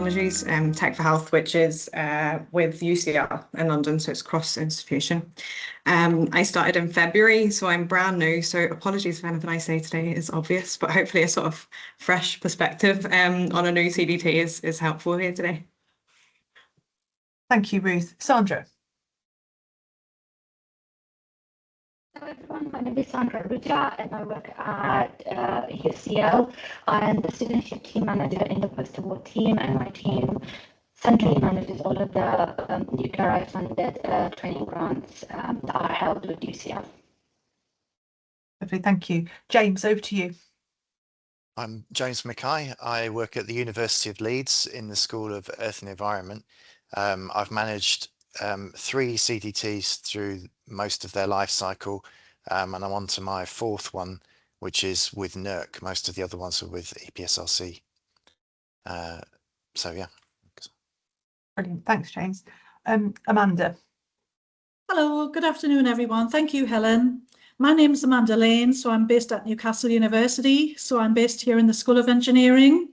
Technologies, Tech for Health, which is with UCL in London, so it's cross-institution. I started in February, so I'm brand new, so apologies if anything I say today is obvious, but hopefully a sort of fresh perspective on a new CDT is helpful here today. Thank you, Ruth. Sandra. Hello everyone, my name is Sandra Ruja and I work at UCL. I'm the studentship team manager in the post-award team, and my team centrally manages all of the UKRI funded training grants that are held with UCL. Lovely, thank you. James, over to you. I'm James Mackay. I work at the University of Leeds in the School of Earth and Environment. I've managed 3 CDTs through most of their life cycle, and I'm on to my 4th one, which is with NERC. Most of the other ones are with EPSRC. So yeah. Brilliant, thanks, James. Amanda. Hello, good afternoon, everyone. Thank you, Helen. My name is Amanda Lane, so I'm based at Newcastle University. So I'm based here in the School of Engineering.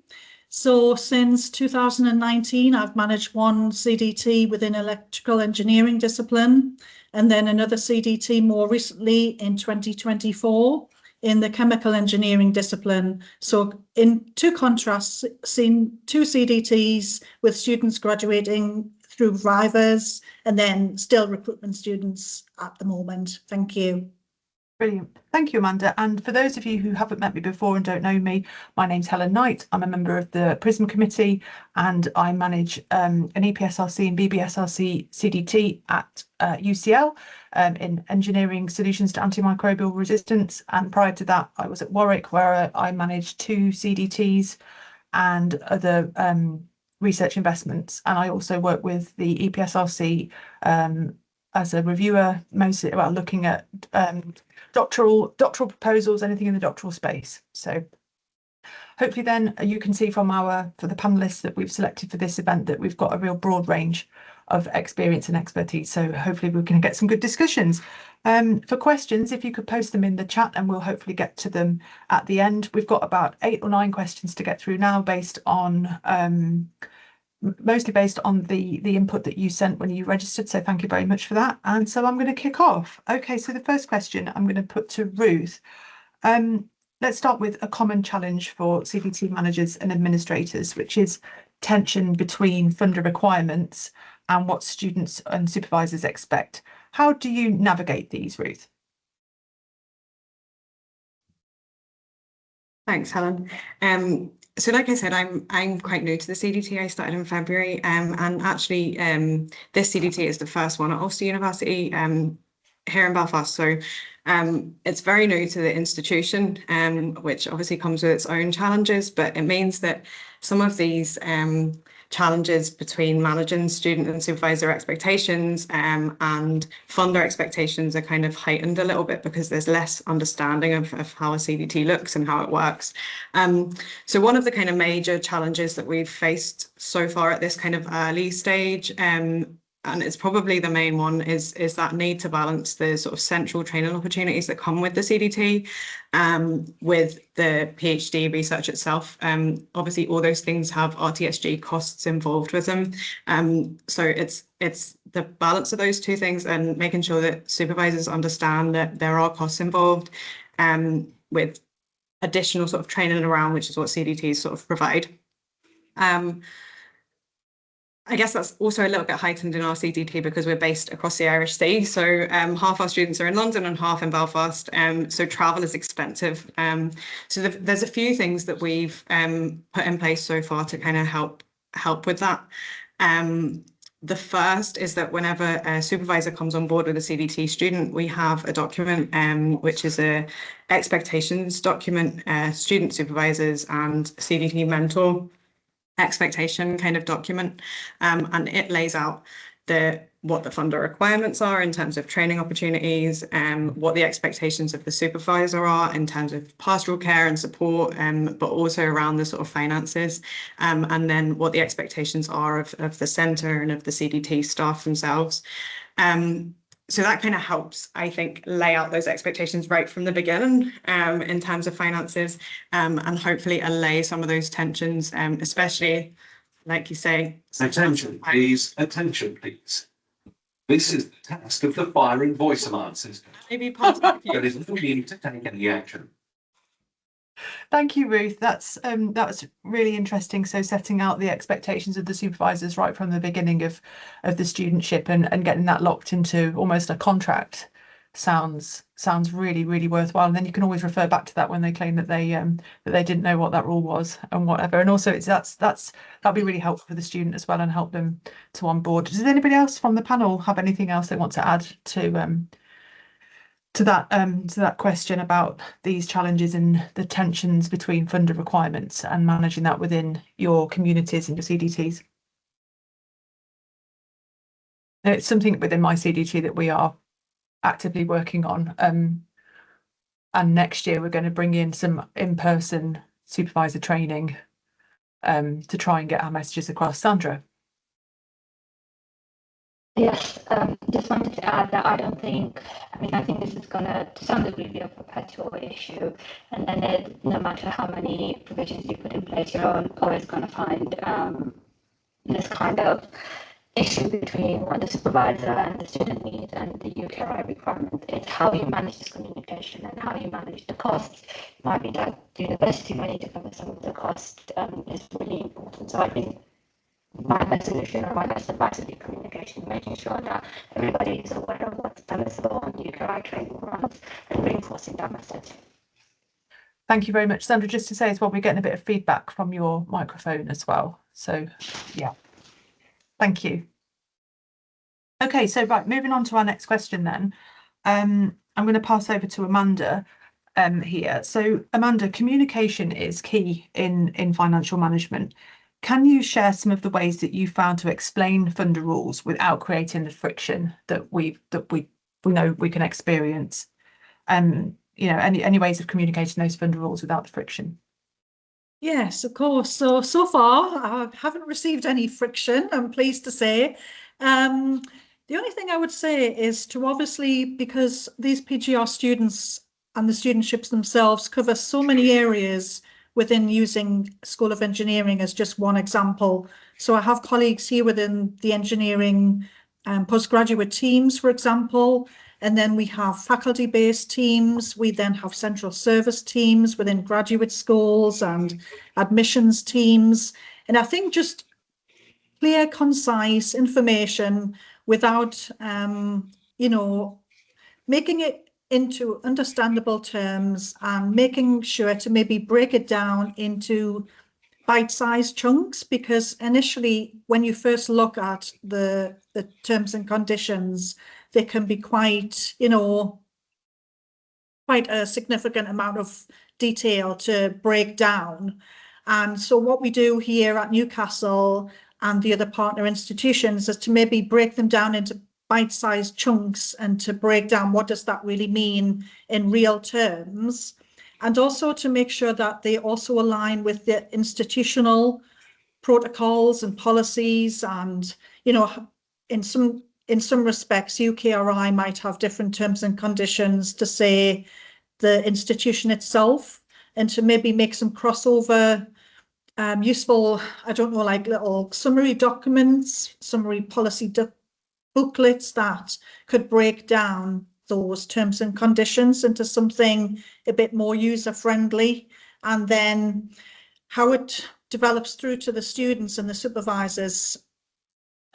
So since 2019, I've managed one CDT within electrical engineering discipline, and then another CDT more recently in 2024 in the chemical engineering discipline. So in two contrasts, seen 2 CDTs with students graduating through RIVAs and then still recruitment students at the moment. Thank you. Brilliant. Thank you, Amanda. And for those of you who haven't met me before and don't know me, my name's Helen Knight. I'm a member of the PRISM committee and I manage an EPSRC and BBSRC CDT at UCL in engineering solutions to antimicrobial resistance. And prior to that, I was at Warwick, where I managed 2 CDTs and other research investments. And I also work with the EPSRC as a reviewer, mostly about looking at doctoral proposals, anything in the doctoral space. So hopefully then you can see from for the panelists that we've selected for this event that we've got a real broad range of experience and expertise. So hopefully we can get some good discussions. For questions, if you could post them in the chat and we'll hopefully get to them at the end. We've got about 8 or 9 questions to get through now, based on mostly based on the input that you sent when you registered, so thank you very much for that. And so I'm going to kick off. Okay, so the first question I'm going to put to Ruth. Let's start with a common challenge for CDT managers and administrators, which is tension between funder requirements and what students and supervisors expect. How do you navigate these, Ruth? Thanks, Helen. So like I said, I'm quite new to the CDT. I started in February, and actually this CDT is the first one at Ulster University here in Belfast. So it's very new to the institution, which obviously comes with its own challenges, but it means that some of these challenges between managing student and supervisor expectations and funder expectations are kind of heightened a little bit because there's less understanding of how a CDT looks and how it works. So one of the kind of major challenges that we've faced so far at this kind of early stage, and it's probably the main one, is that need to balance the sort of central training opportunities that come with the CDT with the PhD research itself. Obviously, all those things have RTSG costs involved with them. So it's the balance of those two things and making sure that supervisors understand that there are costs involved with additional sort of training around, which is what CDTs sort of provide. I guess that's also a little bit heightened in our CDT because we're based across the Irish Sea. So half our students are in London and half in Belfast. So travel is expensive. So there's a few things that we've put in place so far to kind of help with that. The first is that whenever a supervisor comes on board with a CDT student, we have a document which is a expectations document, student supervisors and CDT mentor expectation kind of document, and it lays out what the funder requirements are in terms of training opportunities, what the expectations of the supervisor are in terms of pastoral care and support, but also around the sort of finances, and then what the expectations are of the centre and of the CDT staff themselves. So that kind of helps, I think, lay out those expectations right from the beginning in terms of finances, and hopefully allay some of those tensions, especially like you say. Attention, please. Attention, please. This is the task of the fire and voice alarm system. Maybe contact you. There is no need to take any action. Thank you, Ruth. That's really interesting. So setting out the expectations of the supervisors right from the beginning of the studentship and getting that locked into almost a contract sounds really, really worthwhile. And then you can always refer back to that when they claim that they didn't know what that rule was and whatever. And also that'll be really helpful for the student as well and help them to onboard. Does anybody else from the panel have anything else they want to add to that question about these challenges and the tensions between funder requirements and managing that within your communities and your CDTs? And it's something within my CDT that we are actively working on. And next year we're going to bring in some in-person supervisor training to try and get our messages across. Sandra? Yes, just wanted to add that I think this is going to some degree be a perpetual issue, and then no matter how many provisions you put in place, you're always going to find this kind of issue between what the supervisor and the student needs and the UKRI requirement. It's how you manage this communication and how you manage the costs. It might be that the university might need to cover some of the costs is really important. So I think my best solution or my best advice would be communication, making sure that everybody is aware of what's permissible on UKRI training runs and reinforcing that message. Thank you very much. Sandra, just to say as well, we're getting a bit of feedback from your microphone as well. So yeah, thank you. Okay, so right, moving on to our next question then. I'm going to pass over to Amanda here. So Amanda, communication is key in financial management. Can you share some of the ways that you found to explain funder rules without creating the friction that we know we can experience? You know, any ways of communicating those funder rules without the friction? Yes, of course. So far, I haven't received any friction, I'm pleased to say. The only thing I would say is to obviously, because these PGR students and the studentships themselves cover so many areas within using School of Engineering as just one example. So I have colleagues here within the engineering postgraduate teams, for example, and then we have faculty-based teams. We then have central service teams within graduate schools and admissions teams. And I think just clear, concise information without, you know, making it into understandable terms and making sure to maybe break it down into bite-sized chunks, because initially when you first look at the terms and conditions, they can be quite, you know, quite a significant amount of detail to break down. And so what we do here at Newcastle and the other partner institutions is to maybe break them down into bite-sized chunks and to break down what does that really mean in real terms, and also to make sure that they also align with the institutional protocols and policies. And, you know, in some respects, UKRI might have different terms and conditions to say the institution itself, and to maybe make some crossover useful, I don't know, like little summary documents, summary policy booklets that could break down those terms and conditions into something a bit more user-friendly. And then how it develops through to the students and the supervisors.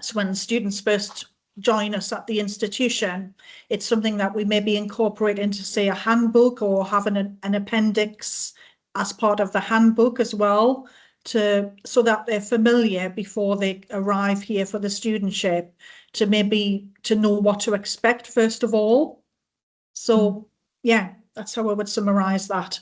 So when students first join us at the institution, it's something that we maybe incorporate into, say, a handbook, or have an appendix as part of the handbook as well, so that they're familiar before they arrive here for the studentship, to know what to expect first of all. So yeah, that's how I would summarize that.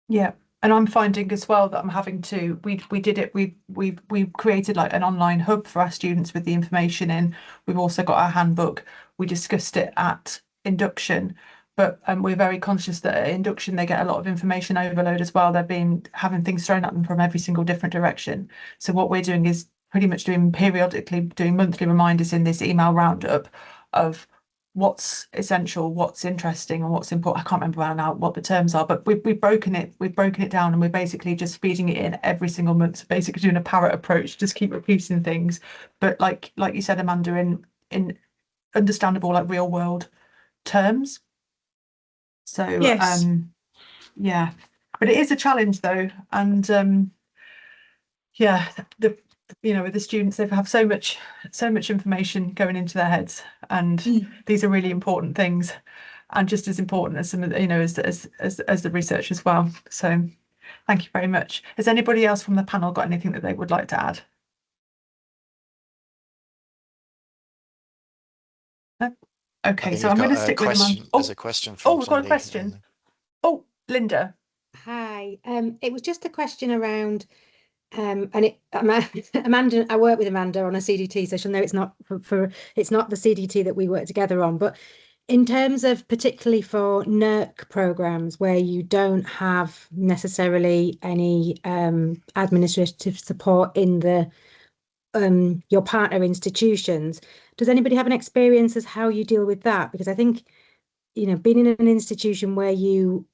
Yeah, and I'm finding as well that I'm having to, we created like an online hub for our students with the information in. We've also got our handbook. We discussed it at induction, but we're very conscious that at induction they get a lot of information overload as well. They're having things thrown at them from every single different direction. So what we're doing is pretty much doing monthly reminders in this email roundup of what's essential, what's interesting, and what's important. I can't remember now what the terms are, but we've broken it down, and we're basically just feeding it in every single month. So basically doing a parrot approach, just keep repeating things. But like you said, Amanda, in understandable, like real world terms. So Yes. yeah, but it is a challenge though, and yeah, with the students, they have so much information going into their heads, and these are really important things, and just as important as some of the, as the research as well. So thank you very much. Has anybody else from the panel got anything that they would like to add? No? Okay, so I'm going to stick with them. There's a question from we've got a question. Oh, Linda. Hi. It was just a question around, Amanda, I work with Amanda on a CDT, so she'll know it's not it's not the CDT that we work together on, but in terms of particularly for NERC programs where you don't have necessarily any administrative support in the your partner institutions, does anybody have an experience as how you deal with that? Because I think, being in an institution where you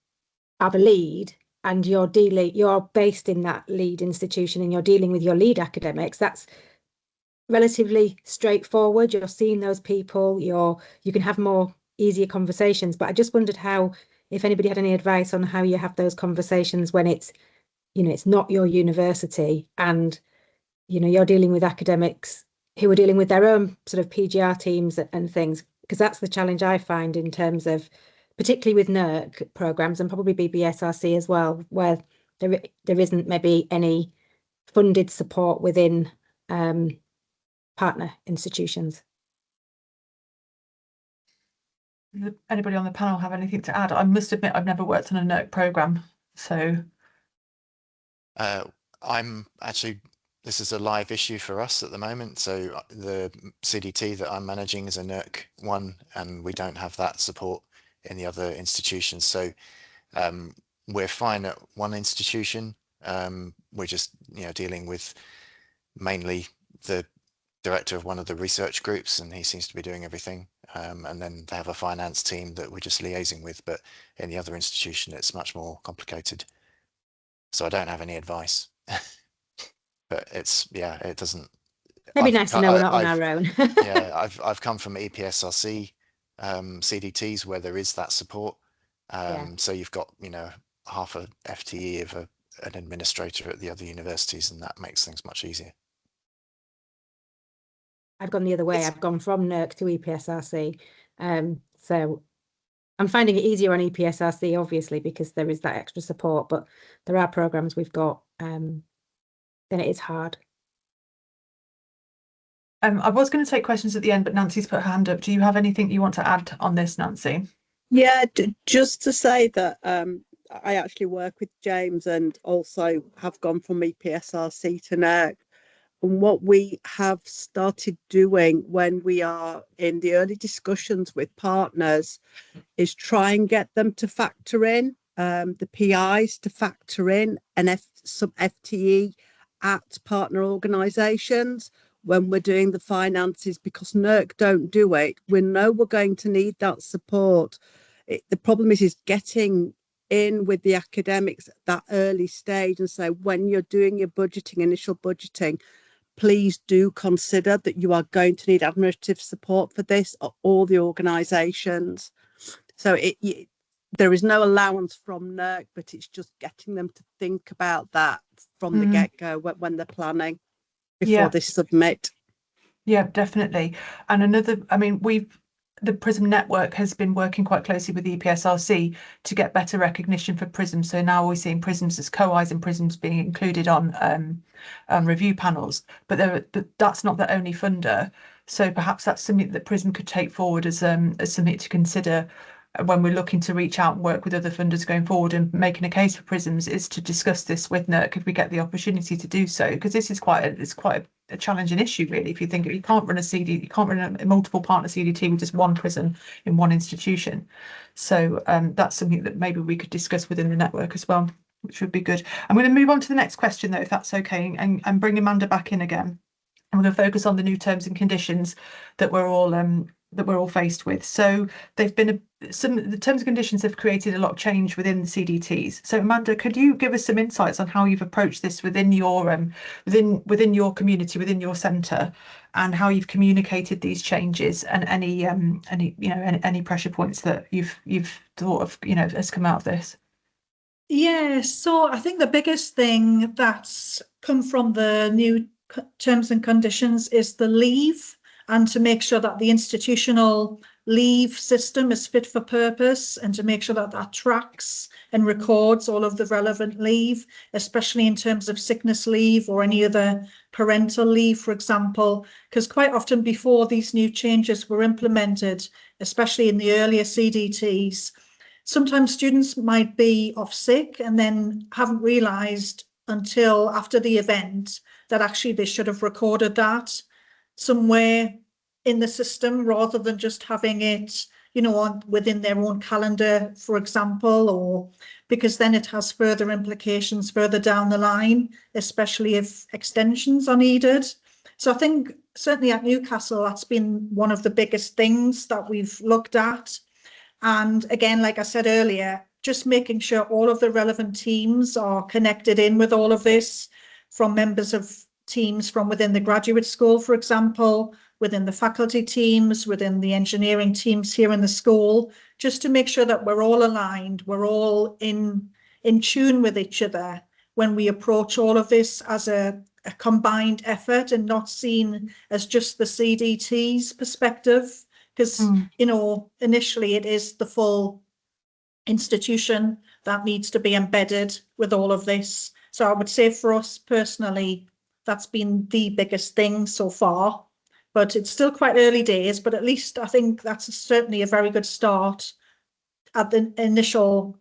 are the lead and you're based in that lead institution and you're dealing with your lead academics, that's relatively straightforward. You're seeing those people, you can have more easier conversations. But I just wondered if anybody had any advice on how you have those conversations when it's not your university and you're dealing with academics who are dealing with their own sort of PGR teams and things, because that's the challenge I find in terms of, particularly with NERC programs and probably BBSRC as well, where there isn't maybe any funded support within partner institutions. Does anybody on the panel have anything to add? I must admit I've never worked on a NERC program, so this is a live issue for us at the moment. So the CDT that I'm managing is a NERC one, and we don't have that support in the other institutions. So we're fine at one institution. We're just dealing with mainly the director of one of the research groups, and he seems to be doing everything. And then they have a finance team that we're just liaising with, but in the other institution it's much more complicated. So I don't have any advice. But it doesn't. Maybe nice to know we're not on our own. Yeah, I've come from EPSRC CDTs where there is that support. So you've got half a FTE of an administrator at the other universities, and that makes things much easier. I've gone the other way. I've gone from NERC to EPSRC. So I'm finding it easier on EPSRC, obviously, because there is that extra support, but there are programs we've got, then it is hard. I was going to take questions at the end, but Nancy's put her hand up. Do you have anything you want to add on this, Nancy? Yeah, just to say that I actually work with James and also have gone from EPSRC to NERC. And what we have started doing when we are in the early discussions with partners is try and get them to factor in the PIs, to factor in some FTE at partner organisations when we're doing the finances, because NERC don't do it. We know we're going to need that support. The problem is getting in with the academics at that early stage and say, when you're doing your budgeting, initial budgeting, please do consider that you are going to need administrative support for this at all the organisations. So there is no allowance from NERC, but it's just getting them to think about that from the get-go when they're planning before they submit. Yeah, definitely. And the PRISM network has been working quite closely with the EPSRC to get better recognition for PRISM. So now we're seeing PRISMs as co-Is and PRISMs being included on review panels. But that's not the only funder. So perhaps that's something that PRISM could take forward as something to consider when we're looking to reach out and work with other funders going forward and making a case for PRISMs, is to discuss this with NERC if we get the opportunity to do so, because this is quite a challenging issue, really. If you think you can't run a multiple partner CDT with just one PRISM in one institution. So that's something that maybe we could discuss within the network as well, which would be good. I'm going to move on to the next question though, if that's okay, and bring Amanda back in again. And we're going to focus on the new terms and conditions that we're all we're all faced with. So they've been the terms and conditions have created a lot of change within the CDTs. So Amanda, could you give us some insights on how you've approached this within your within your community, within your centre, and how you've communicated these changes, and any pressure points that you've thought of, has come out of this? Yeah, so I think the biggest thing that's come from the new terms and conditions is the leave, and to make sure that the institutional leave system is fit for purpose, and to make sure that that tracks and records all of the relevant leave, especially in terms of sickness leave or any other parental leave, for example, because quite often before these new changes were implemented, especially in the earlier CDTs, sometimes students might be off sick and then haven't realised until after the event that actually they should have recorded that somewhere in the system, rather than just having it, within their own calendar, for example, or because then it has further implications further down the line, especially if extensions are needed. So I think certainly at Newcastle, that's been one of the biggest things that we've looked at. And again, like I said earlier, just making sure all of the relevant teams are connected in with all of this, from members of teams from within the graduate school, for example, within the faculty teams, within the engineering teams here in the school, just to make sure that we're all aligned, we're all in tune with each other when we approach all of this as a combined effort, and not seen as just the CDT's perspective. Because, initially it is the full institution that needs to be embedded with all of this. So I would say for us personally, that's been the biggest thing so far. But it's still quite early days, but at least I think that's certainly a very good start at the initial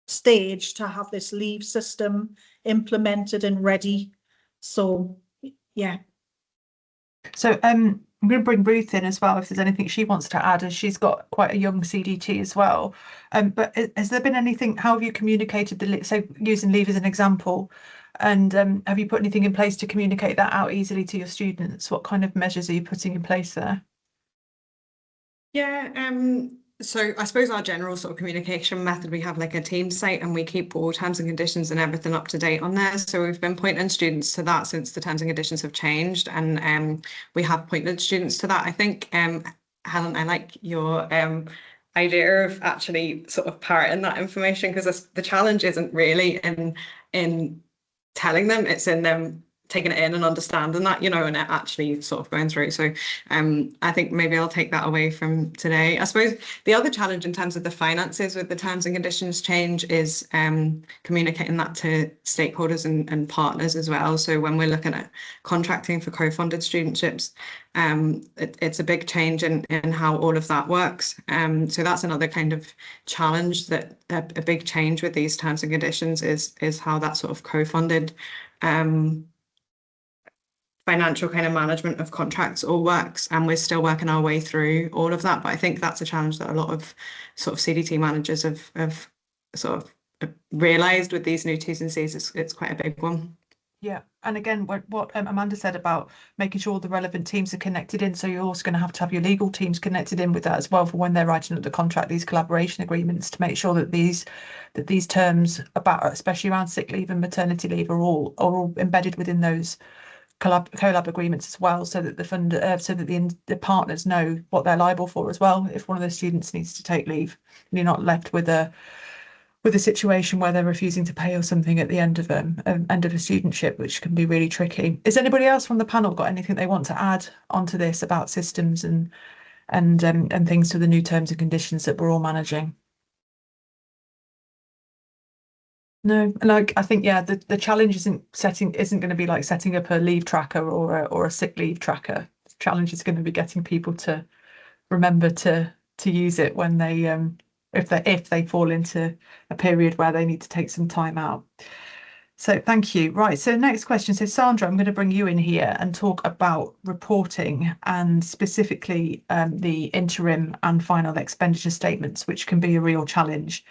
stage to have this leave system implemented and ready. So, yeah. So I'm going to bring Ruth in as well if there's anything she wants to add, as she's got quite a young CDT as well. But has there been anything, how have you communicated so using leave as an example, and have you put anything in place to communicate that out easily to your students? What kind of measures are you putting in place there? Yeah, so I suppose our general sort of communication method, we have like a team site and we keep all terms and conditions and everything up to date on there. So we've been pointing students to that since the terms and conditions have changed, and we have pointed students to that. I think, Helen, I like your idea of actually sort of parroting that information, because the challenge isn't really in telling them, it's in them taking it in and understanding that, and it actually sort of going through. So I think maybe I'll take that away from today. I suppose the other challenge in terms of the finances with the terms and conditions change is communicating that to stakeholders and partners as well. So when we're looking at contracting for co-funded studentships, it's a big change in how all of that works. So that's another kind of challenge, that a big change with these terms and conditions is how that sort of co-funded financial kind of management of contracts all works, and we're still working our way through all of that. But I think that's a challenge that a lot of sort of CDT managers have sort of realised with these new T's and C's. It's quite a big one. Yeah, and again, what Amanda said about making sure the relevant teams are connected in, so you're also going to have your legal teams connected in with that as well, for when they're writing up the contract, these collaboration agreements, to make sure that these terms about, especially around sick leave and maternity leave, are all embedded within those collab agreements as well, so that the partners know what they're liable for as well if one of the students needs to take leave, and you're not left with a situation where they're refusing to pay or something at the end of a studentship, which can be really tricky. Is anybody else from the panel got anything they want to add onto this about systems and things to the new terms and conditions that we're all managing? No, like I think, yeah, the challenge isn't going to be like setting up a leave tracker or a sick leave tracker. The challenge is going to be getting people to remember to use it when they if they fall into a period where they need to take some time out. So thank you. Right, so next question. So Sandra, I'm going to bring you in here and talk about reporting, and specifically the interim and final expenditure statements, which can be a real challenge.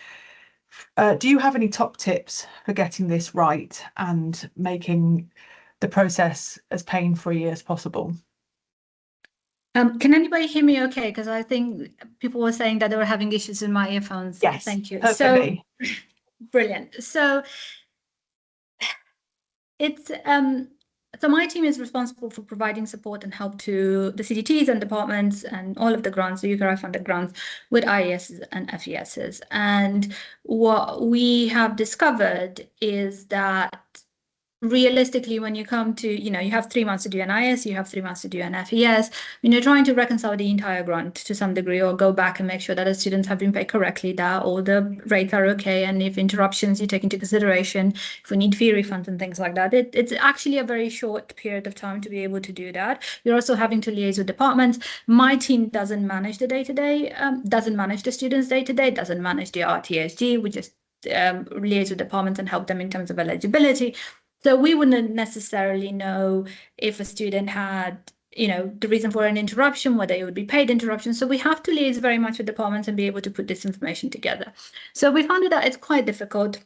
Do you have any top tips for getting this right and making the process as pain-free as possible? Can anybody hear me okay? Because I think people were saying that they were having issues with my earphones. Yes, Thank you. perfectly. So, brilliant. So it's so my team is responsible for providing support and help to the CDTs and departments and all of the grants, the UKRI funded grants, with IESs and FESs. And what we have discovered is that realistically, when you come to, you have 3 months to do an IS, you have 3 months to do an FES, when you're trying to reconcile the entire grant to some degree, or go back and make sure that the students have been paid correctly, that all the rates are okay, and if interruptions you take into consideration, if we need fee refunds and things like that, it's actually a very short period of time to be able to do that. You're also having to liaise with departments. My team doesn't manage the day-to-day, doesn't manage the students day-to-day, doesn't manage the RTSG. We just liaise with departments and help them in terms of eligibility. So we wouldn't necessarily know if a student had, the reason for an interruption, whether it would be paid interruption. So we have to liaise very much with departments and be able to put this information together. So we found that it's quite difficult.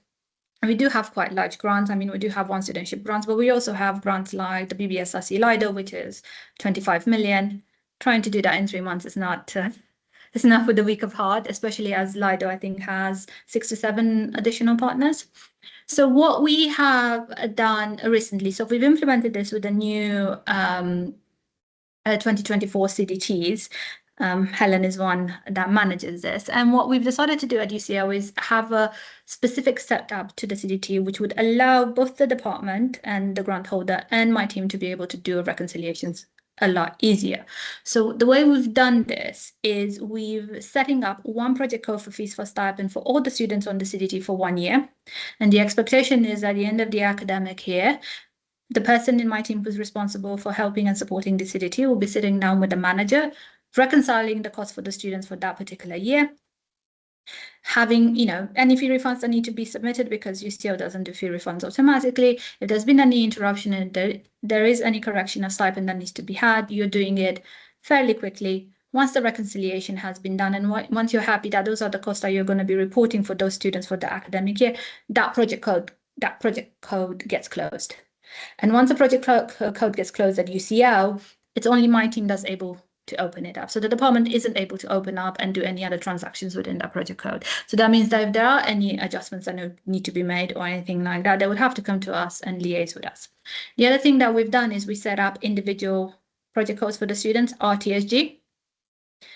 We do have quite large grants. I mean, we do have one studentship grants, but we also have grants like the BBSRC LIDO, which is 25 million. Trying to do that in 3 months is not it's not for the weak of heart, especially as LIDO, I think, has 6 to 7 additional partners. So what we have done recently, so we've implemented this with the new 2024 CDTs. Helen is one that manages this. And what we've decided to do at UCL is have a specific setup to the CDT, which would allow both the department and the grant holder and my team to be able to do reconciliations a lot easier. So the way we've done this is we've setting up one project code for fees for stipend for all the students on the CDT for 1 year. And the expectation is at the end of the academic year, the person in my team who's responsible for helping and supporting the CDT will be sitting down with the manager, reconciling the cost for the students for that particular year, having, any fee refunds that need to be submitted, because UCL doesn't do fee refunds automatically. If there's been any interruption and there is any correction of stipend that needs to be had, you're doing it fairly quickly. Once the reconciliation has been done, and once you're happy that those are the costs that you're going to be reporting for those students for the academic year, that project code gets closed. And once the project code gets closed at UCL, it's only my team that's able to open it up. So the department isn't able to open up and do any other transactions within that project code. So that means that if there are any adjustments that need to be made or anything like that, they would have to come to us and liaise with us. The other thing that we've done is we set up individual project codes for the students, RTSG.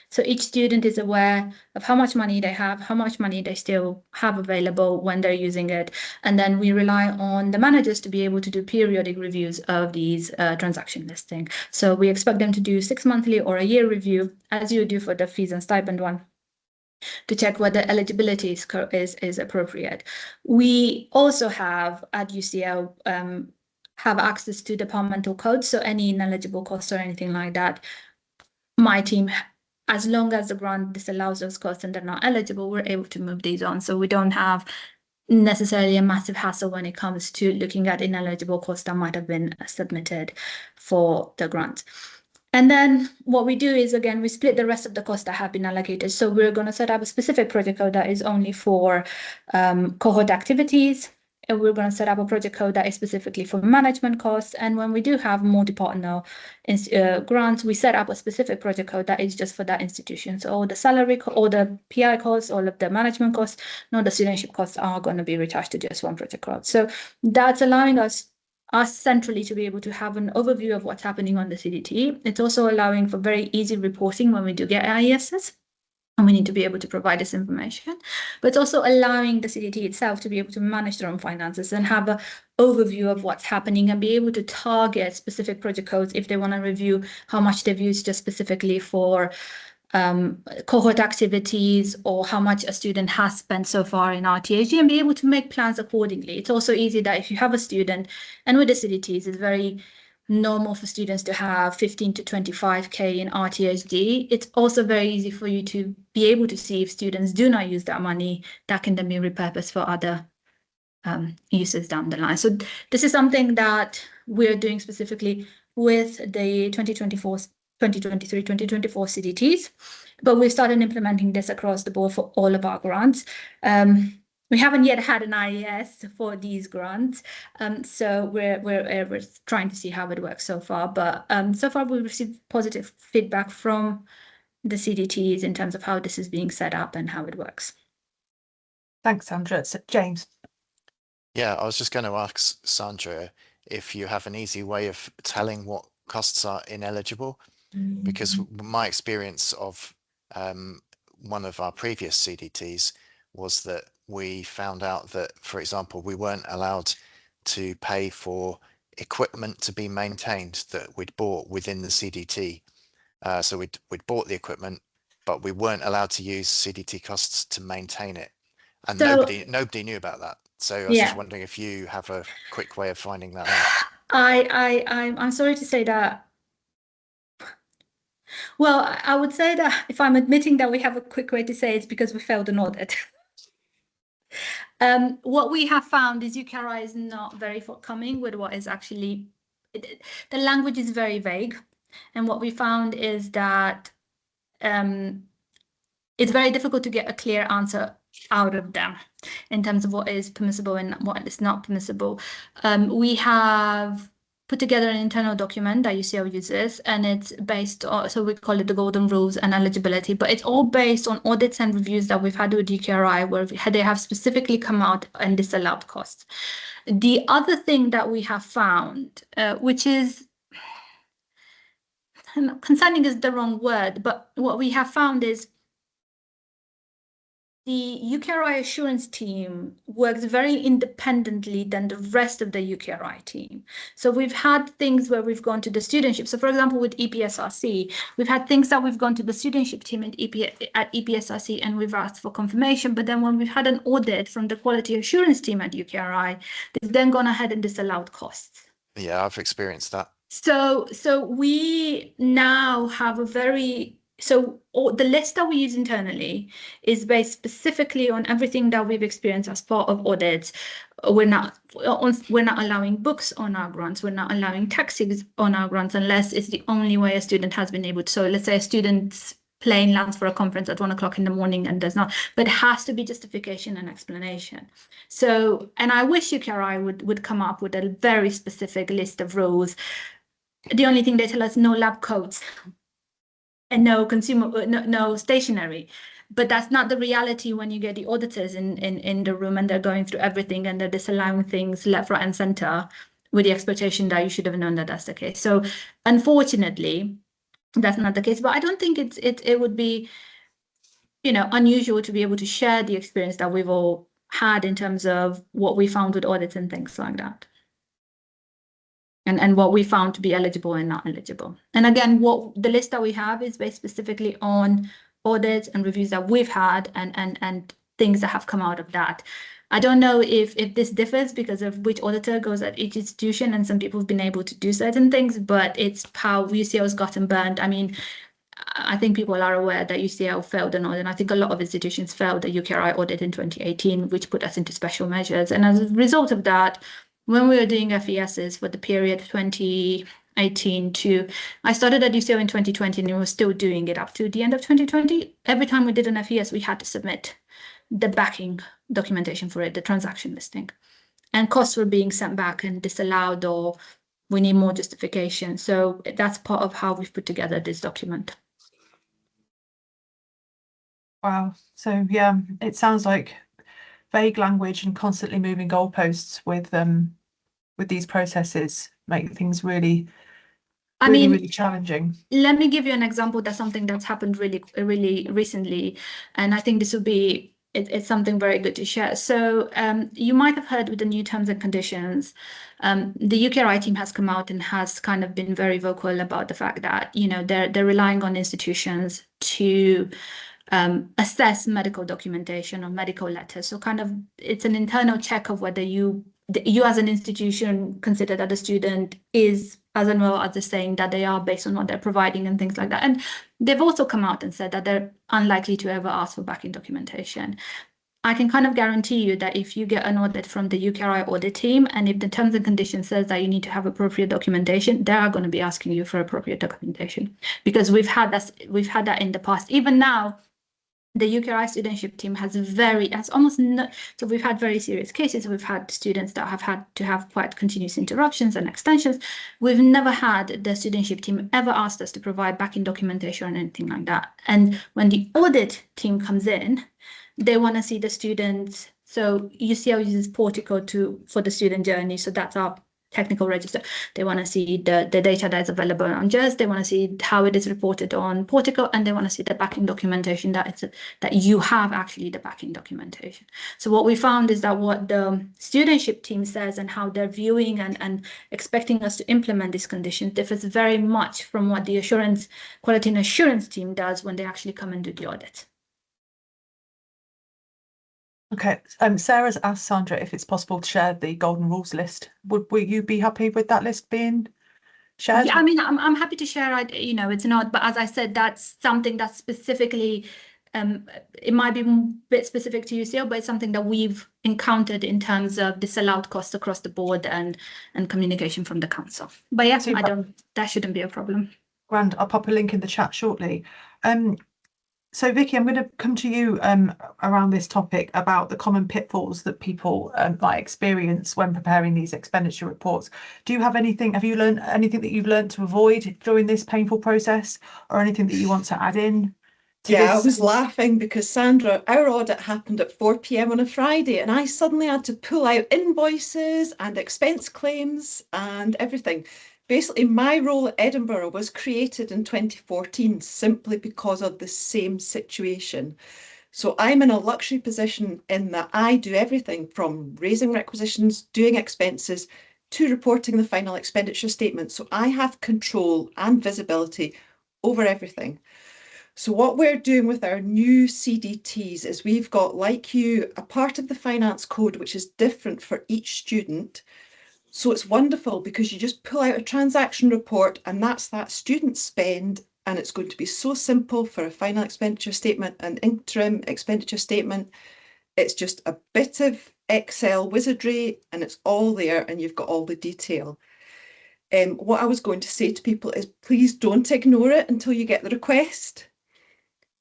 So each student is aware of how much money they have, how much money they still have available when they're using it. And then we rely on the managers to be able to do periodic reviews of these transaction listing. So we expect them to do 6 monthly or a year review, as you do for the fees and stipend one, to check whether eligibility is appropriate. We also have at UCL have access to departmental codes. So any ineligible costs or anything like that, my team, as long as the grant disallows those costs and they're not eligible, we're able to move these on. So we don't have necessarily a massive hassle when it comes to looking at ineligible costs that might have been submitted for the grant. And then what we do is, again, we split the rest of the costs that have been allocated. So we're going to set up a specific project code that is only for cohort activities. And we're going to set up a project code that is specifically for management costs. And when we do have multi-partner grants, we set up a specific project code that is just for that institution. So all the salary, all the PI costs, all of the management costs, no, the studentship costs are going to be recharged to just one project code. So that's allowing us centrally to be able to have an overview of what's happening on the CDT. It's also allowing for very easy reporting when we do get IESs. And we need to be able to provide this information, but it's also allowing the CDT itself to be able to manage their own finances and have an overview of what's happening and be able to target specific project codes if they want to review how much they've used just specifically for cohort activities, or how much a student has spent so far in RTSG, and be able to make plans accordingly. It's also easy that if you have a student, and with the CDTs, it's very normal for students to have 15 to 25k in RTSD. It's also very easy for you to be able to see if students do not use that money, that can then be repurposed for other uses down the line. So this is something that we're doing specifically with the 2023, 2024 CDTs, but we've started implementing this across the board for all of our grants. we haven't yet had an IES for these grants, so we're trying to see how it works so far. But so far we've received positive feedback from the CDTs in terms of how this is being set up and how it works. Thanks, Sandra. So, James. Yeah, I was just going to ask Sandra if you have an easy way of telling what costs are ineligible, because my experience of one of our previous CDTs was that we found out that, for example, we weren't allowed to pay for equipment to be maintained that we'd bought within the CDT. So we'd bought the equipment, but we weren't allowed to use CDT costs to maintain it. And So, nobody knew about that. So I was just wondering if you have a quick way of finding that out. I'm sorry to say that. Well, I would say that if I'm admitting that we have a quick way to say it's because we failed an audit. What we have found is UKRI is not very forthcoming with what is actually, the language is very vague. And what we found is that it's very difficult to get a clear answer out of them in terms of what is permissible and what is not permissible. We have put together an internal document that UCL uses, and it's based on, so we call it the golden rules and eligibility, but it's all based on audits and reviews that we've had with UKRI where they have specifically come out and disallowed costs. The other thing that we have found, which is concerning is the wrong word, but what we have found is the UKRI assurance team works very independently than the rest of the UKRI team. So we've had things where we've gone to the studentship. So for example, with EPSRC, we've had things that we've gone to the studentship team at EPSRC and we've asked for confirmation. But then when we've had an audit from the quality assurance team at UKRI, they've then gone ahead and disallowed costs. Yeah, I've experienced that. So we now have a very, so the list that we use internally is based specifically on everything that we've experienced as part of audits. We're not allowing books on our grants. We're not allowing taxis on our grants unless it's the only way a student has been able to. So let's say a student's plane lands for a conference at 1 o'clock in the morning and does not, but it has to be justification and explanation. So, and I wish UKRI would come up with a very specific list of rules. The only thing they tell us, no lab coats and no consumer, no stationery. But that's not the reality when you get the auditors in the room and they're going through everything and they're disallowing things left, right, and center with the expectation that you should have known that that's the case. So unfortunately, that's not the case. But I don't think it would be, you know, unusual to be able to share the experience that we've all had in terms of what we found with audits and things like that. And what we found to be eligible and not eligible. And again, what the list that we have is based specifically on audits and reviews that we've had and things that have come out of that. I don't know if this differs because of which auditor goes at each institution, and some people have been able to do certain things, but it's how UCL has gotten burned. I mean, I think people are aware that UCL failed an audit, and I think a lot of institutions failed the UKRI audit in 2018, which put us into special measures. And as a result of that, when we were doing FESs for the period 2018 to, I started at UCL in 2020 and we were still doing it up to the end of 2020. Every time we did an FES, we had to submit the backing documentation for it, the transaction listing. And costs were being sent back and disallowed, or we need more justification. So that's part of how we've put together this document. Wow. So yeah, it sounds like vague language and constantly moving goalposts with these processes make things really challenging. Let me give you an example. That's something that's happened really recently, and I think this will be it's something very good to share. So you might have heard with the new terms and conditions, the UKRI team has come out and has kind of been very vocal about the fact that, you know, they're relying on institutions to assess medical documentation or medical letters. So kind of it's an internal check of whether you as an institution consider that a student is as well as they're saying that they are based on what they're providing and things like that. And they've also come out and said that they're unlikely to ever ask for backing documentation. I can kind of guarantee you that if you get an audit from the UKRI audit team, and if the terms and conditions says that you need to have appropriate documentation, they are going to be asking you for appropriate documentation, because we've had that in the past. Even now, the UKRI studentship team has almost no, so we've had very serious cases. We've had students that have had to have quite continuous interruptions and extensions. We've never had the studentship team ever asked us to provide backing documentation or anything like that. And when the audit team comes in, they want to see the students. So UCL uses Portico for the student journey. So that's our technical register. They want to see the data that is available on JES. They want to see how it is reported on Portico, and they want to see the backing documentation that you have actually the backing documentation. So what we found is that what the studentship team says and how they're viewing and expecting us to implement these conditions differs very much from what the quality and assurance team does when they actually come and do the audit. Okay, Sarah's asked Sandra if it's possible to share the golden rules list. Will you be happy with that list being shared? Yeah, I mean, I'm happy to share. It's not, but as I said, that's something that's specifically, it might be a bit specific to UCL, but it's something that we've encountered in terms of disallowed costs across the board and communication from the council. But yeah, that shouldn't be a problem. Grand, I'll pop a link in the chat shortly. So Vicky, I'm going to come to you around this topic about the common pitfalls that people might experience when preparing these expenditure reports. Do you have anything, have you learned anything that you've learned to avoid during this painful process, or anything that you want to add in to this? I was laughing because Sandra, our audit happened at 4 p.m. on a Friday, and I suddenly had to pull out invoices and expense claims and everything. Basically, my role at Edinburgh was created in 2014 simply because of the same situation. So I'm in a luxury position in that I do everything from raising requisitions, doing expenses, to reporting the final expenditure statement. So I have control and visibility over everything. So what we're doing with our new CDTs is we've got, like you, a part of the finance code which is different for each student. So it's wonderful because you just pull out a transaction report and that's that student spend, and it's going to be so simple for a final expenditure statement, an interim expenditure statement. It's just a bit of Excel wizardry and it's all there and you've got all the detail. What I was going to say to people is please don't ignore it until you get the request.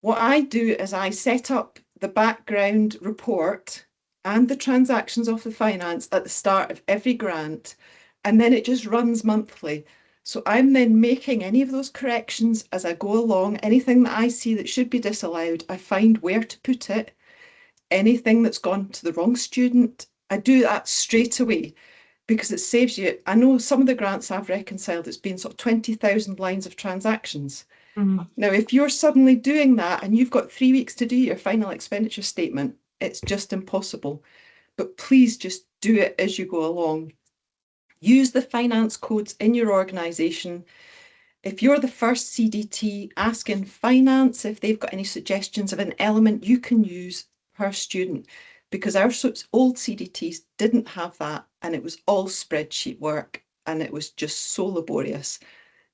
What I do is I set up the background report and the transactions of the finance at the start of every grant, and then it just runs monthly. So I'm then making any of those corrections as I go along. Anything that I see that should be disallowed, I find where to put it. Anything that's gone to the wrong student, I do that straight away because it saves you. I know some of the grants I've reconciled, it's been sort of 20,000 lines of transactions. Now, if you're suddenly doing that and you've got 3 weeks to do your final expenditure statement, it's just impossible. But please just do it as you go along. Use the finance codes in your organisation. If you're the first CDT, ask in finance if they've got any suggestions of an element you can use per student, because our old CDTs didn't have that and it was all spreadsheet work and it was just so laborious.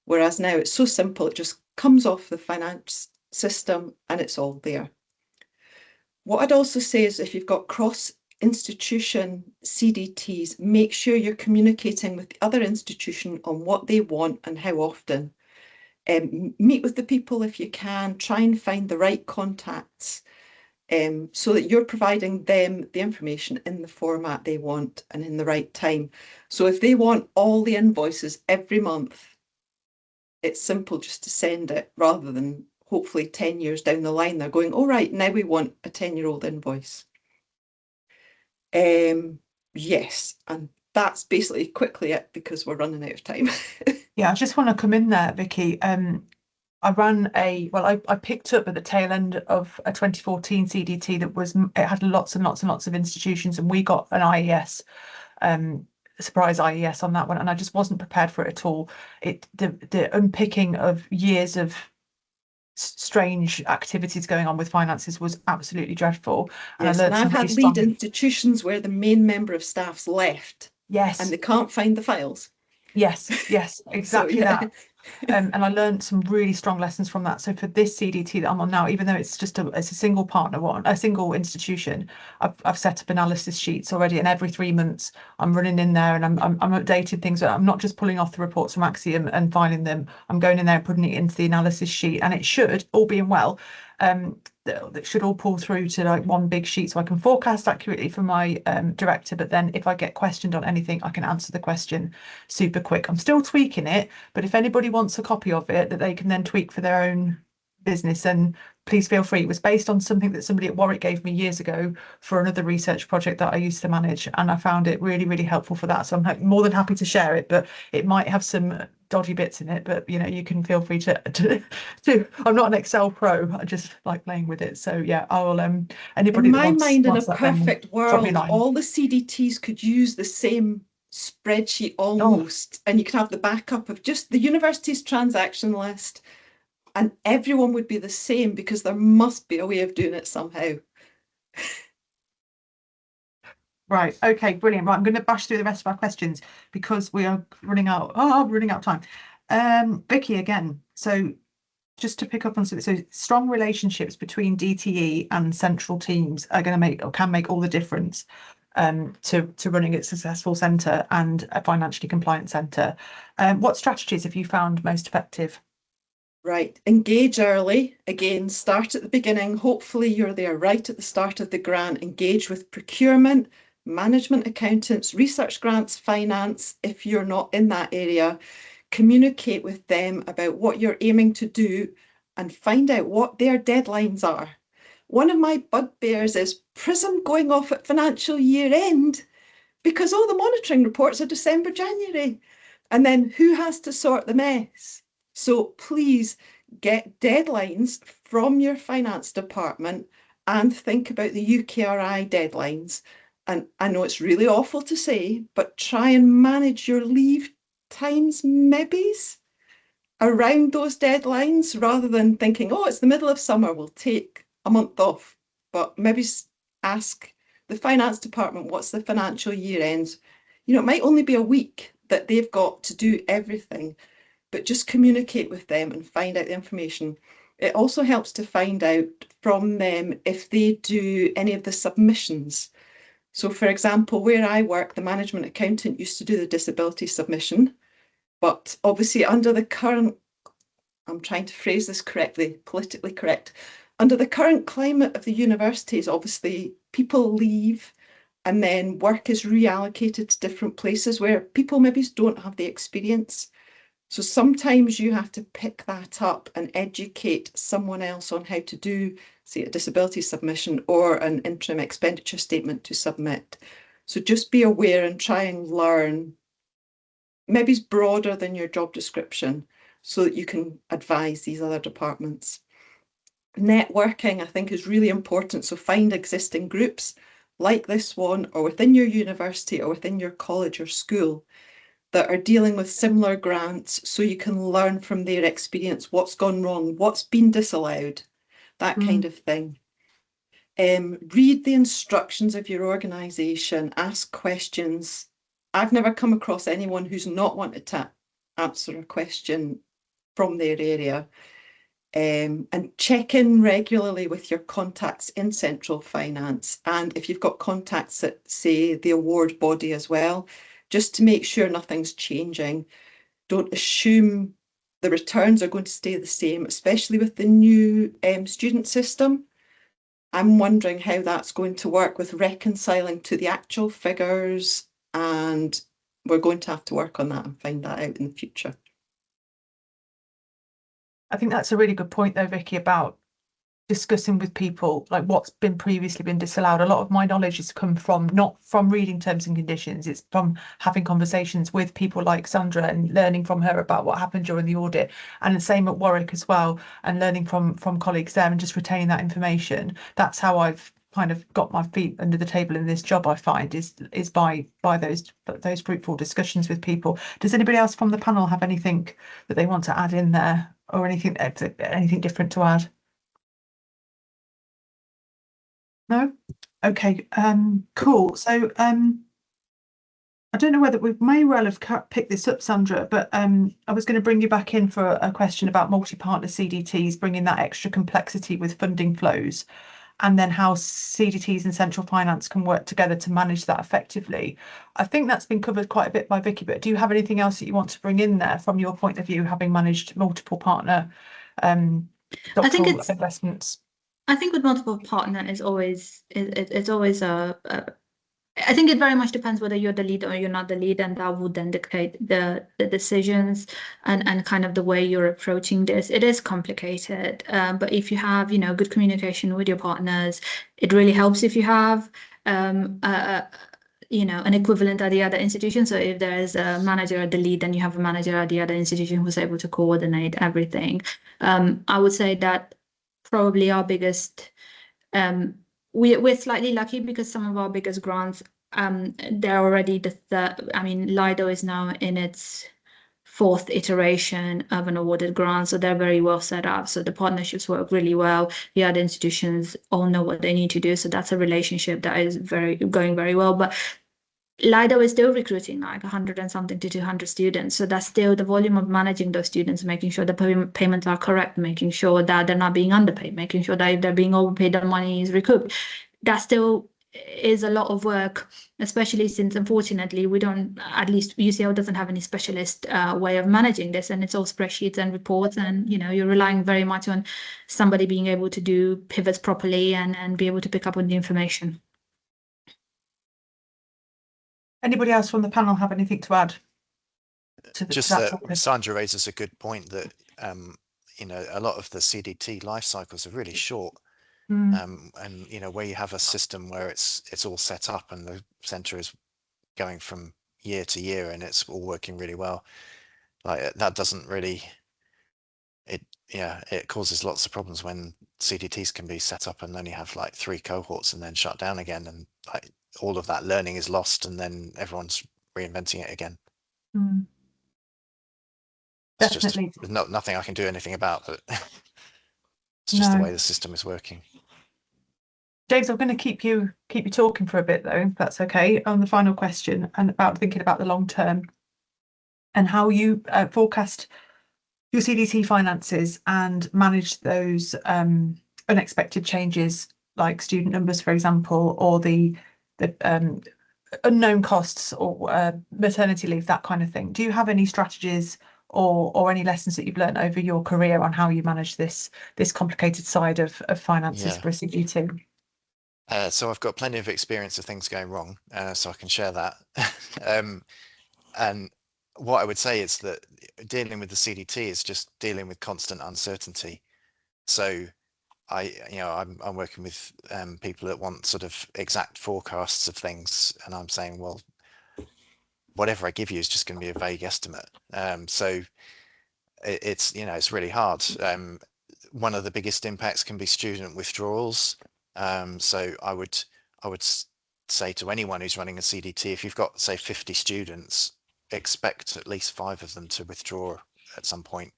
Whereas now it's so simple, it just comes off the finance system and it's all there. What I'd also say is if you've got cross-institution CDTs, make sure you're communicating with the other institution on what they want and how often. Meet with the people if you can, try and find the right contacts so that you're providing them the information in the format they want and in the right time. So if they want all the invoices every month, it's simple just to send it rather than hopefully 10 years down the line, they're going, oh, right, now we want a 10-year-old invoice. Yes, and that's basically quickly it because we're running out of time. Yeah, I just want to come in there, Vicky. I ran I picked up at the tail end of a 2014 CDT it had lots and lots and lots of institutions, and we got an IES, surprise IES on that one, and I just wasn't prepared for it at all. The unpicking of years of strange activities going on with finances was absolutely dreadful. Yes, and I've had lead institutions where the main member of staff's left. Yes. And they can't find the files. Yes, exactly. So, yeah. That. And I learned some really strong lessons from that. So for this CDT that I'm on now, even though it's just it's a single partner one, a single institution, I've set up analysis sheets already, and every 3 months I'm running in there and I'm updating things. I'm not just pulling off the reports from Axiom and filing them. I'm going in there and putting it into the analysis sheet, and it should, all being well, that should all pull through to like one big sheet, so I can forecast accurately for my director, but then if I get questioned on anything, I can answer the question super quick. I'm still tweaking it, but if anybody wants a copy of it that they can then tweak for their own business, and please feel free. It was based on something that somebody at Warwick gave me years ago for another research project that I used to manage, and I found it really, really helpful for that. So I'm more than happy to share it, but it might have some dodgy bits in it, but you know, you can feel free to I'm not an Excel pro, I just like playing with it. So yeah, I'll anybody in that my wants, mind, in a wants that, then perfect drop me a world, line. all the CDTs could use the same spreadsheet almost, and you can have the backup of just the university's transaction list, and everyone would be the same, because there must be a way of doing it somehow. Right, okay, brilliant. Right, I'm going to bash through the rest of our questions because we are running out of time. Vicky, again, so just to pick up on something, so strong relationships between DTE and central teams are going to make, or can make, all the difference to running a successful centre and a financially compliant centre. What strategies have you found most effective? Right, engage early. Again, start at the beginning. Hopefully you're there right at the start of the grant. Engage with procurement, management accountants, research grants, finance, if you're not in that area. Communicate with them about what you're aiming to do and find out what their deadlines are. One of my bugbears is PRISM going off at financial year end, because all the monitoring reports are December, January. And then who has to sort the mess? So please get deadlines from your finance department and think about the UKRI deadlines. And I know it's really awful to say, but try and manage your leave times maybes around those deadlines, rather than thinking, oh, it's the middle of summer, we'll take a month off. But maybe ask the finance department, what's the financial year ends? You know, it might only be a week that they've got to do everything, but just communicate with them and find out the information. It also helps to find out from them if they do any of the submissions. So for example, where I work, the management accountant used to do the disability submission, but obviously under the current, I'm trying to phrase this correctly, politically correct, under the current climate of the universities, obviously people leave and then work is reallocated to different places where people maybe don't have the experience. So sometimes you have to pick that up and educate someone else on how to do, say, a disability submission or an interim expenditure statement to submit. So just be aware and try and learn, maybe it's broader than your job description, so that you can advise these other departments. Networking, I think, is really important. So find existing groups like this one, or within your university or within your college or school, that are dealing with similar grants, so you can learn from their experience what's gone wrong, what's been disallowed, that kind of thing. Read the instructions of your organisation, ask questions. I've never come across anyone who's not wanted to answer a question from their area. And check in regularly with your contacts in central finance, and if you've got contacts at, say, the award body as well, just to make sure nothing's changing. Don't assume the returns are going to stay the same, especially with the new student system. I'm wondering how that's going to work with reconciling to the actual figures, and we're going to have to work on that and find that out in the future. I think that's a really good point though, Vicky, about discussing with people like what's been previously been disallowed. A lot of my knowledge has come from not from reading terms and conditions, it's from having conversations with people like Sandra and learning from her about what happened during the audit, and the same at Warwick as well, and learning from colleagues there and just retaining that information. That's how I've kind of got my feet under the table in this job, I find, is by those fruitful discussions with people. Does anybody else from the panel have anything that they want to add in there, or anything different to add? No? Okay, cool. So I don't know whether we may well have picked this up, Sandra, but I was going to bring you back in for a question about multi-partner CDTs, bringing that extra complexity with funding flows, and then how CDTs and central finance can work together to manage that effectively. I think that's been covered quite a bit by Vicky, but do you have anything else that you want to bring in there from your point of view, having managed multiple partner doctoral investments? I think with multiple partner is always it's always I think it very much depends whether you're the lead or you're not the lead, and that would then dictate the decisions and kind of the way you're approaching this. It is complicated, but if you have, you know, good communication with your partners, it really helps if you have you know, an equivalent at the other institution. So if there is a manager at the lead, then you have a manager at the other institution who's able to coordinate everything. I would say that probably our biggest we're slightly lucky because some of our biggest grants, they're already the third. I mean, Lido is now in its fourth iteration of an awarded grant, so they're very well set up. So the partnerships work really well. The other institutions all know what they need to do. So that's a relationship that is going very well. But Lido is still recruiting like 100 and something to 200 students. So that's still the volume of managing those students, making sure the payments are correct, making sure that they're not being underpaid, making sure that if they're being overpaid, the money is recouped. That still is a lot of work, especially since unfortunately we don't, at least UCL doesn't have any specialist way of managing this, and it's all spreadsheets and reports, and you know, you're relying very much on somebody being able to do pivots properly and be able to pick up on the information. Anybody else from the panel have anything to add to Just that that topic? Sandra raises a good point that you know, a lot of the CDT life cycles are really short. And you know, where you have a system where it's all set up and the center is going from year to year and it's all working really well, like that doesn't really, it causes lots of problems when CDTs can be set up and only have like 3 cohorts and then shut down again, and like all of that learning is lost and then everyone's reinventing it again. It's Definitely. just nothing I can do anything about, but it's just the way the system is working. James, I'm going to keep you talking for a bit though, if that's okay, on the final question and about thinking about the long term and how you forecast your CDT finances and manage those unexpected changes like student numbers, for example, or the unknown costs or maternity leave, that kind of thing. Do you have any strategies or any lessons that you've learned over your career on how you manage this complicated side of finances for a CDT? So I've got plenty of experience of things going wrong, so I can share that. And what I would say is that dealing with the CDT is just dealing with constant uncertainty. So I'm working with people that want sort of exact forecasts of things, and I'm saying, well, whatever I give you is just going to be a vague estimate. So it's, you know, it's really hard. One of the biggest impacts can be student withdrawals. So I would say to anyone who's running a CDT, if you've got, say, 50 students, expect at least 5 of them to withdraw at some point.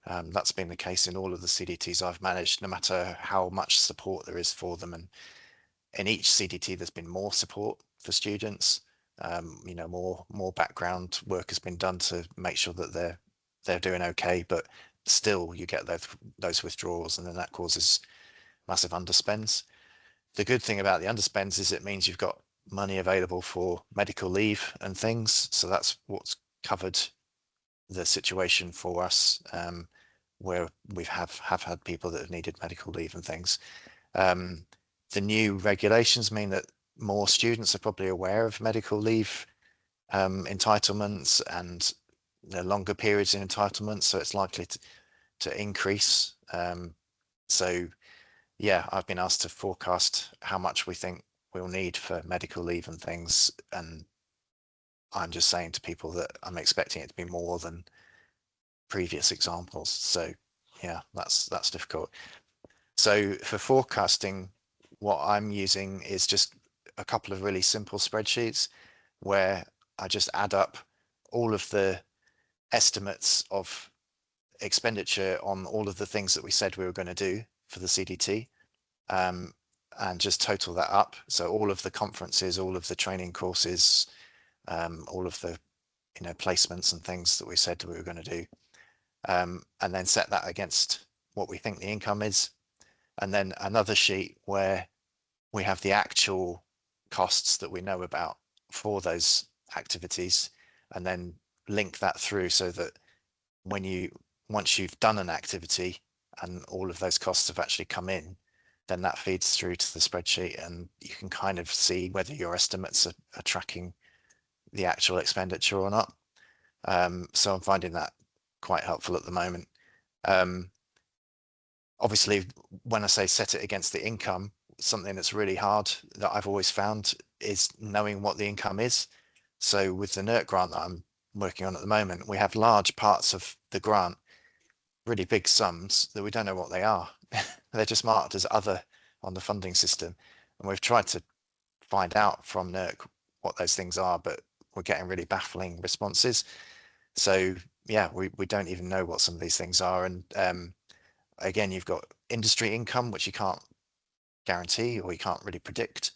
That's been the case in all of the CDTs I've managed, no matter how much support there is for them. And in each CDT, there's been more support for students. You know, more background work has been done to make sure that they're doing okay, but still you get those withdrawals, and then that causes massive underspends. The good thing about the underspends is it means you've got money available for medical leave and things. So that's what's covered the situation for us, where we have had people that have needed medical leave and things. The new regulations mean that more students are probably aware of medical leave entitlements and the longer periods in entitlements, so it's likely to increase. So yeah, I've been asked to forecast how much we think we'll need for medical leave and things, and I'm just saying to people that I'm expecting it to be more than previous examples. So yeah, that's difficult. So for forecasting, what I'm using is just a couple of really simple spreadsheets where I just add up all of the estimates of expenditure on all of the things that we said we were going to do for the CDT, and just total that up. So all of the conferences, all of the training courses, all of the, you know, placements and things that we said we were going to do, and then set that against what we think the income is. And then another sheet where we have the actual costs that we know about for those activities, and then link that through so that once you've done an activity and all of those costs have actually come in, then that feeds through to the spreadsheet, and you can kind of see whether your estimates are tracking the actual expenditure or not. So I'm finding that quite helpful at the moment. Obviously, when I say set it against the income, something that's really hard that I've always found is knowing what the income is. So with the NERC grant that I'm working on at the moment, we have large parts of the grant, really big sums that we don't know what they are. They're just marked as other on the funding system. And we've tried to find out from NERC what those things are, but we're getting really baffling responses. So yeah, we don't even know what some of these things are. And again, you've got industry income, which you can't guarantee or you can't really predict.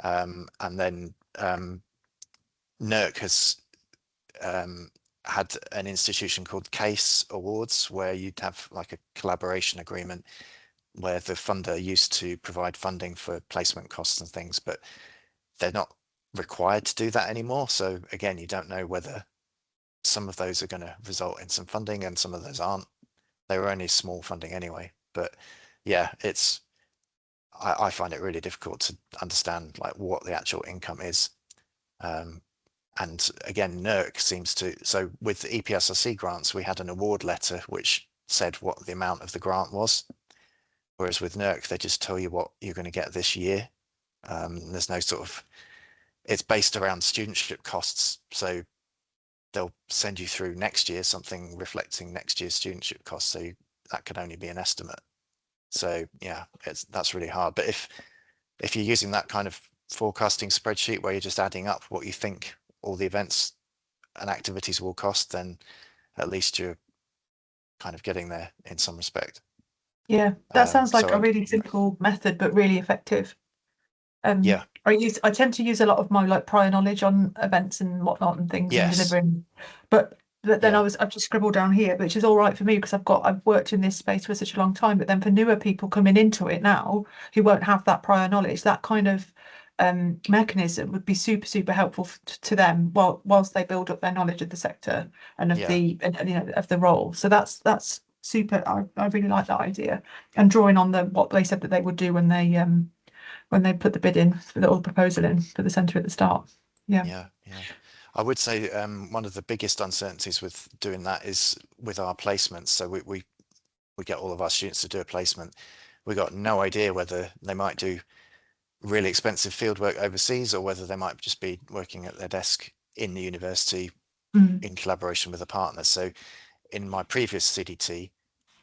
And then NERC has had an institution called CASE Awards, where you'd have like a collaboration agreement where the funder used to provide funding for placement costs and things, but they're not required to do that anymore. So again, you don't know whether some of those are going to result in some funding and some of those aren't. They were only small funding anyway, but yeah, I find it really difficult to understand like what the actual income is. And again, NERC seems to, so with the EPSRC grants, we had an award letter which said what the amount of the grant was. Whereas with NERC, they just tell you what you're going to get this year. There's no sort of, it's based around studentship costs. So they'll send you through next year something reflecting next year's studentship costs. So that could only be an estimate. So yeah, that's really hard. But if you're using that kind of forecasting spreadsheet where you're just adding up what you think all the events and activities will cost, then at least you're kind of getting there in some respect. Yeah, that sounds like so a really simple method, but really effective. Yeah. I tend to use a lot of my like prior knowledge on events and whatnot and things and delivering, but then I've just scribbled down here, which is all right for me because I've worked in this space for such a long time. But then for newer people coming into it now who won't have that prior knowledge, that kind of mechanism would be super helpful to them whilst they build up their knowledge of the sector and of the of the role. So that's super. I really like that idea, and drawing on what they said that they would do when they put the bid in for the proposal in for the centre at the start. Yeah. I would say one of the biggest uncertainties with doing that is with our placements. So we get all of our students to do a placement. We got no idea whether they might do really expensive fieldwork overseas or whether they might just be working at their desk in the university in collaboration with a partner. So in my previous CDT,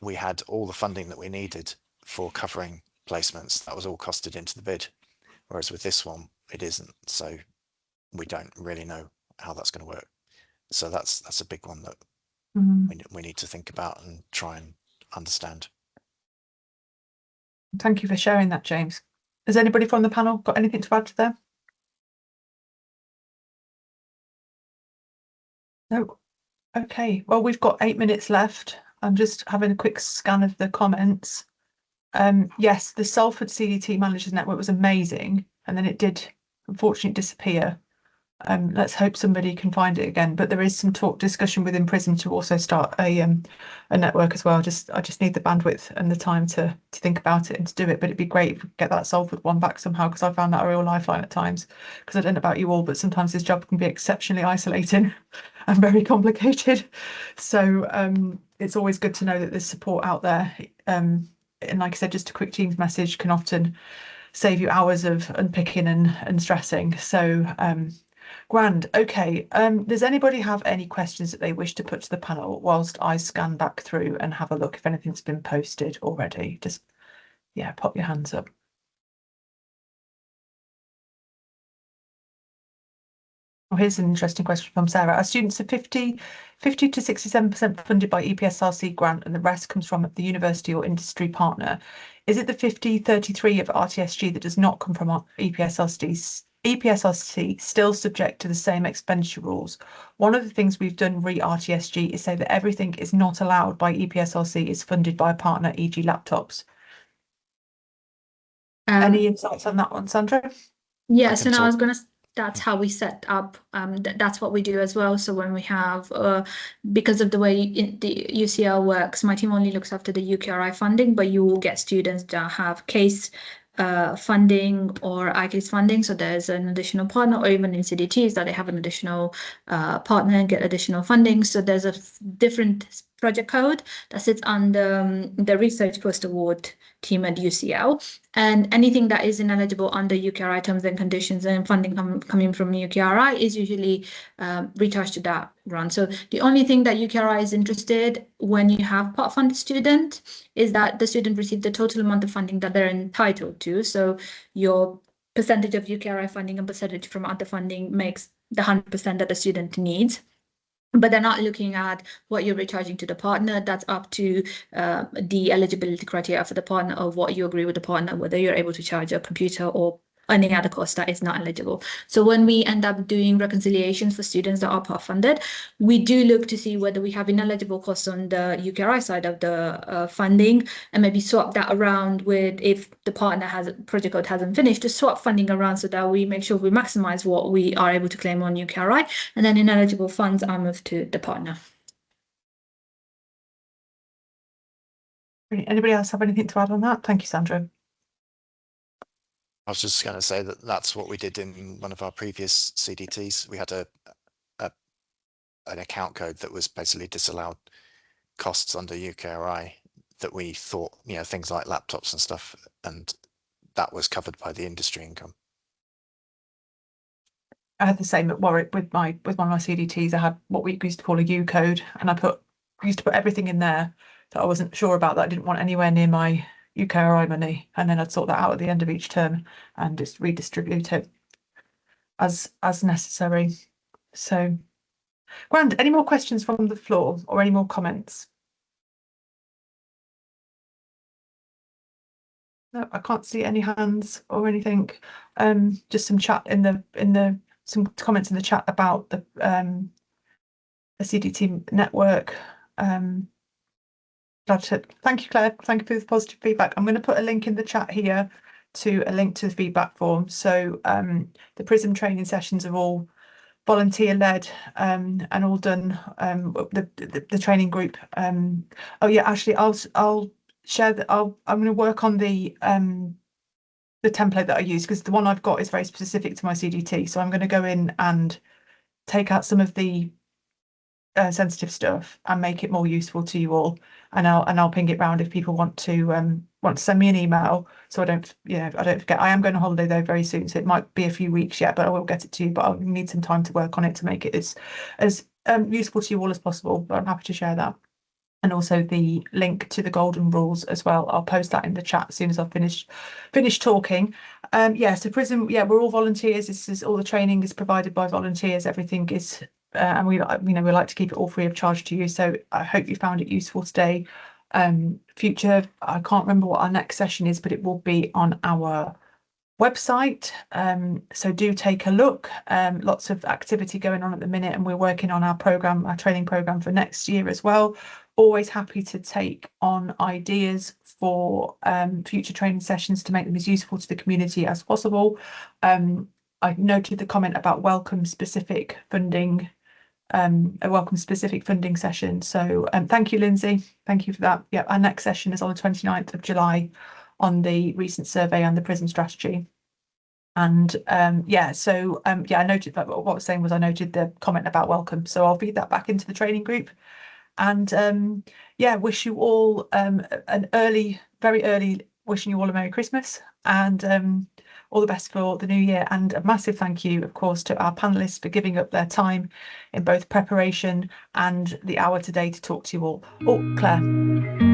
we had all the funding that we needed for covering placements. That was all costed into the bid. Whereas with this one, it isn't. So we don't really know how that's going to work. So that's a big one that we need to think about and try and understand. Thank you for sharing that, James. Has anybody from the panel got anything to add to them? No. Okay, well, we've got 8 minutes left. I'm just having a quick scan of the comments. Yes, the Salford CDT Managers Network was amazing, and then it did unfortunately disappear. Let's hope somebody can find it again. But there is some discussion within PRISM to also start a network as well. I just need the bandwidth and the time to think about it and to do it. But it'd be great if we could get that Salford one back somehow, because I found that a real lifeline at times. Because I don't know about you all, but sometimes this job can be exceptionally isolating and very complicated. So it's always good to know that there's support out there. And like I said, just a quick Teams message can often save you hours of unpicking and stressing. So grand. Okay. Does anybody have any questions that they wish to put to the panel whilst I scan back through and have a look if anything's been posted already? Just, pop your hands up. Oh, here's an interesting question from Sarah. Are students are 50 to 67% funded by EPSRC grant and the rest comes from the university or industry partner? Is it the 50-33 of RTSG that does not come from EPSRC still subject to the same expenditure rules? One of the things we've done re-RTSG is say that everything is not allowed by EPSRC is funded by a partner, e.g. laptops. Any insights on that one, Sandra? Yeah, so now I was going to that's how we set up. That's what we do as well. So when we have, because of the way the UCL works, my team only looks after the UKRI funding, but you will get students that have case funding or ICASE funding. So there's an additional partner, or even in CDTs that they have an additional partner and get additional funding. So there's a different project code that sits on the research post-award team at UCL, and anything that is ineligible under UKRI terms and conditions and funding coming from UKRI is usually recharged to that run. So the only thing that UKRI is interested when you have part-funded student is that the student receives the total amount of funding that they're entitled to. So your percentage of UKRI funding and percentage from other funding makes the 100% that the student needs. But they're not looking at what you're recharging to the partner. That's up to the eligibility criteria for the partner of what you agree with the partner, whether you're able to charge a computer or any other cost that is not eligible. So when we end up doing reconciliations for students that are part funded, we do look to see whether we have ineligible costs on the UKRI side of the funding, and maybe swap that around with, if the partner has project code hasn't finished, to swap funding around so that we make sure we maximize what we are able to claim on UKRI, and then ineligible funds are moved to the partner. Anybody else have anything to add on that? Thank you, Sandra. I was just going to say that that's what we did in one of our previous CDTs. We had an account code that was basically disallowed costs under UKRI that we thought, you know, things like laptops and stuff, and that was covered by the industry income. I had the same at Warwick with one of my CDTs. I had what we used to call a U code, and I used to put everything in there that I wasn't sure about, that I didn't want anywhere near my UKRI money, and then I'd sort that out at the end of each term and just redistribute it as necessary. So, grand. Any more questions from the floor or any more comments? No, I can't see any hands or anything. Just some chat some comments in the chat about the CDT network. Thank you, Claire. Thank you for the positive feedback. I'm going to put a link in the chat here to a link to the feedback form. So the PRISM training sessions are all volunteer led and all done. The training group. Oh yeah, actually, I'll share that. I'm going to work on the template that I use, because the one I've got is very specific to my CDT. So I'm going to go in and take out some of the sensitive stuff and make it more useful to you all, and I'll ping it round if people want to send me an email, so I don't forget. I am going on holiday though very soon, so it might be a few weeks yet, but I will get it to you. But I'll need some time to work on it to make it as useful to you all as possible. But I'm happy to share that, and also the link to the golden rules as well. I'll post that in the chat as soon as I've finished talking. Yeah, so PRISM, yeah, we're all volunteers. This is all the training is provided by volunteers. Everything is. And we like to keep it all free of charge to you. So I hope you found it useful today. Future, I can't remember what our next session is, but it will be on our website. So do take a look. Lots of activity going on at the minute, and we're working on our training program for next year as well. Always happy to take on ideas for future training sessions to make them as useful to the community as possible. I noted the comment about welcome specific funding. A welcome specific funding session. So thank you, Lindsay. Thank you for that. Yeah, our next session is on the 29th of July on the recent survey and the PRISM strategy. And yeah, so yeah, I noted that what I was saying was I noted the comment about welcome. So I'll feed that back into the training group. And yeah, wish you all very early, wishing you all a Merry Christmas, and all the best for the new year. And a massive thank you, of course, to our panelists for giving up their time in both preparation and the hour today to talk to you all. Oh, Claire.